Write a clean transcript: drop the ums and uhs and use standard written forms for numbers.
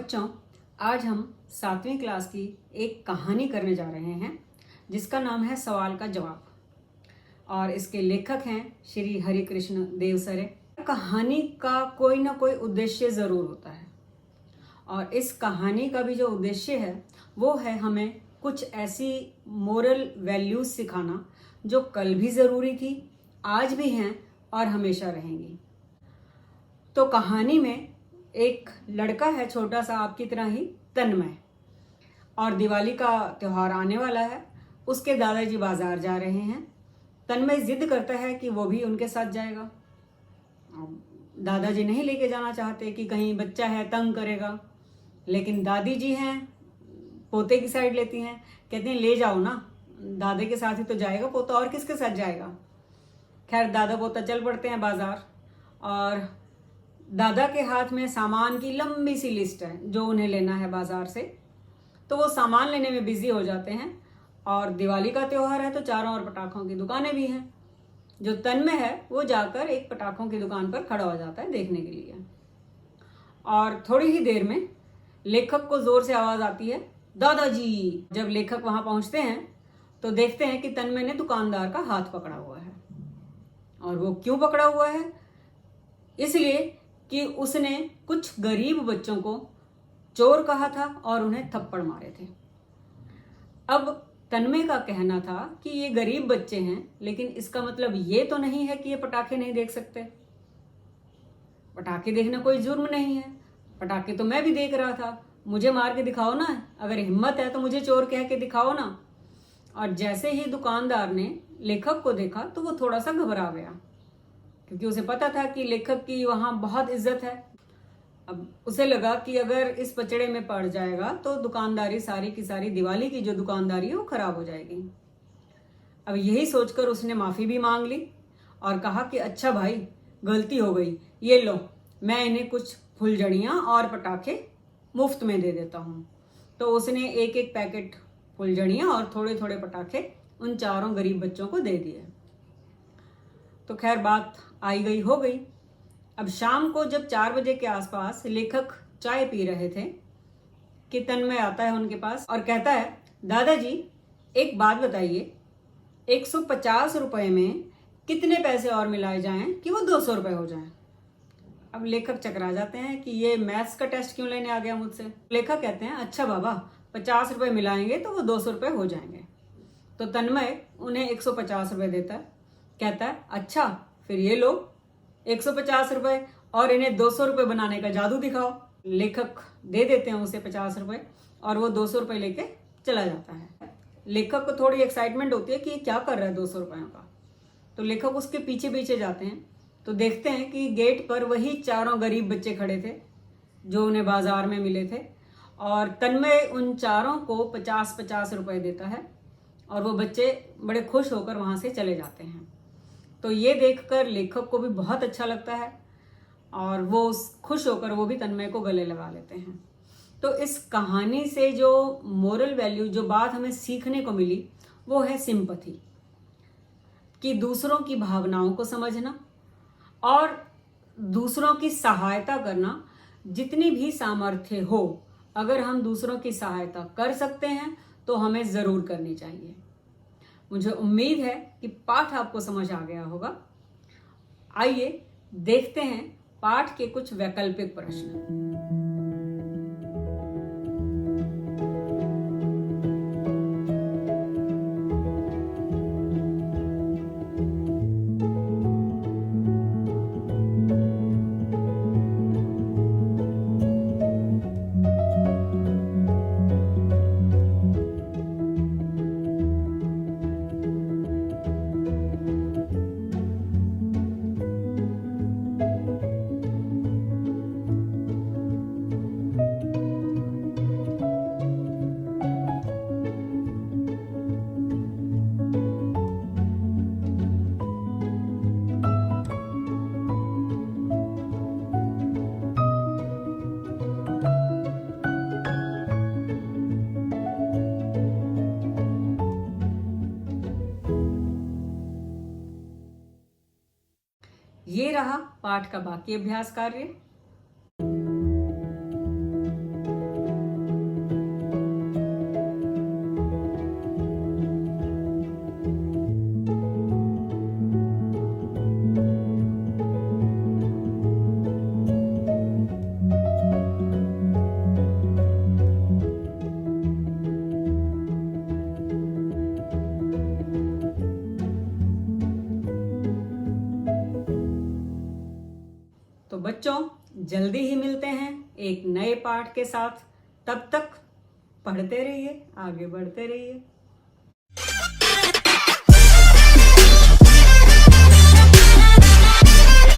बच्चों, आज हम 7वीं क्लास की एक कहानी करने जा रहे हैं जिसका नाम है सवाल का जवाब। और इसके लेखक हैं श्री हरि कृष्ण देवसरे। कहानी का कोई ना कोई उद्देश्य ज़रूर होता है और इस कहानी का भी जो उद्देश्य है वो है हमें कुछ ऐसी मोरल वैल्यूज़ सिखाना जो कल भी ज़रूरी थी, आज भी हैं और हमेशा रहेंगी। तो कहानी में एक लड़का है, छोटा सा आपकी तरह ही, तन्मय, और दिवाली का त्यौहार आने वाला है। उसके दादाजी बाजार जा रहे हैं। तन्मय जिद करता है कि वो भी उनके साथ जाएगा। दादाजी नहीं लेके जाना चाहते कि कहीं बच्चा है तंग करेगा, लेकिन दादी जी हैं, पोते की साइड लेती हैं, कहते हैं ले जाओ ना, दादा के साथ ही तो जाएगा पोता, और किसके साथ जाएगा। खैर दादा पोता चल पड़ते हैं बाजार, और दादा के हाथ में सामान की लंबी सी लिस्ट है जो उन्हें लेना है बाजार से। तो वो सामान लेने में बिजी हो जाते हैं और दिवाली का त्यौहार है तो चारों ओर पटाखों की दुकानें भी हैं। जो तन्मय है वो जाकर एक पटाखों की दुकान पर खड़ा हो जाता है देखने के लिए। और थोड़ी ही देर में लेखक को जोर से आवाज आती है, दादाजी। जब लेखक वहां पहुंचते हैं तो देखते हैं कि तन्मय ने दुकानदार का हाथ पकड़ा हुआ है। और वो क्यों पकड़ा हुआ है? इसलिए कि उसने कुछ गरीब बच्चों को चोर कहा था और उन्हें थप्पड़ मारे थे। अब तन्मय का कहना था कि ये गरीब बच्चे हैं, लेकिन इसका मतलब ये तो नहीं है कि ये पटाखे नहीं देख सकते। पटाखे देखना कोई जुर्म नहीं है, पटाखे तो मैं भी देख रहा था, मुझे मार के दिखाओ ना, अगर हिम्मत है तो मुझे चोर कह के दिखाओ ना। और जैसे ही दुकानदार ने लेखक को देखा तो वो थोड़ा सा घबरा गया, क्योंकि उसे पता था कि लेखक की वहाँ बहुत इज्जत है। अब उसे लगा कि अगर इस पचड़े में पड़ जाएगा तो दुकानदारी सारी की सारी, दिवाली की जो दुकानदारी है वो खराब हो जाएगी। अब यही सोचकर उसने माफ़ी भी मांग ली और कहा कि अच्छा भाई, गलती हो गई, ये लो, मैं इन्हें कुछ फुलझड़ियाँ और पटाखे मुफ्त में दे देता हूँ। तो उसने एक एक पैकेट फुलझड़ियाँ और थोड़े थोड़े पटाखे उन चारों गरीब बच्चों को दे दिए। तो खैर बात आई गई हो गई। अब शाम को जब 4 बजे के आसपास लेखक चाय पी रहे थे कि तन्मय आता है उनके पास और कहता है, दादाजी एक बात बताइए, 150 रुपये में कितने पैसे और मिलाए जाएं कि वो 200 रुपये हो जाएं। अब लेखक चकरा जाते हैं कि ये मैथ्स का टेस्ट क्यों लेने आ गया मुझसे। लेखक कहते हैं, अच्छा बाबा, 50 रुपये मिलाएंगे तो वो 200 रुपये हो जाएंगे। तो तन्मय उन्हें 150 रुपये देता है, कहता है अच्छा फिर ये लो 150 रुपये और इन्हें 200 रुपये बनाने का जादू दिखाओ। लेखक दे देते हैं उसे 50 रुपये और वो 200 रुपये लेके चला जाता है। लेखक को थोड़ी एक्साइटमेंट होती है कि ये क्या कर रहा है 200 रुपयों का। तो लेखक उसके पीछे पीछे जाते हैं तो देखते हैं कि गेट पर वही चारों गरीब बच्चे खड़े थे जो उन्हें बाजार में मिले थे, और तन्मय उन चारों को 50-50 रुपये देता है और वो बच्चे बड़े खुश होकर वहाँ से चले जाते हैं। तो ये देखकर लेखक को भी बहुत अच्छा लगता है और वो खुश होकर वो भी तन्मय को गले लगा लेते हैं। तो इस कहानी से जो मोरल वैल्यू, जो बात हमें सीखने को मिली, वो है सिंपैथी, कि दूसरों की भावनाओं को समझना और दूसरों की सहायता करना। जितनी भी सामर्थ्य हो, अगर हम दूसरों की सहायता कर सकते हैं तो हमें ज़रूर करनी चाहिए। मुझे उम्मीद है कि पाठ आपको समझ आ गया होगा। आइए देखते हैं पाठ के कुछ वैकल्पिक प्रश्न। ये रहा पाठ का बाकी अभ्यास कार्य। जल्दी ही मिलते हैं एक नए पाठ के साथ। तब तक पढ़ते रहिए, आगे बढ़ते रहिए।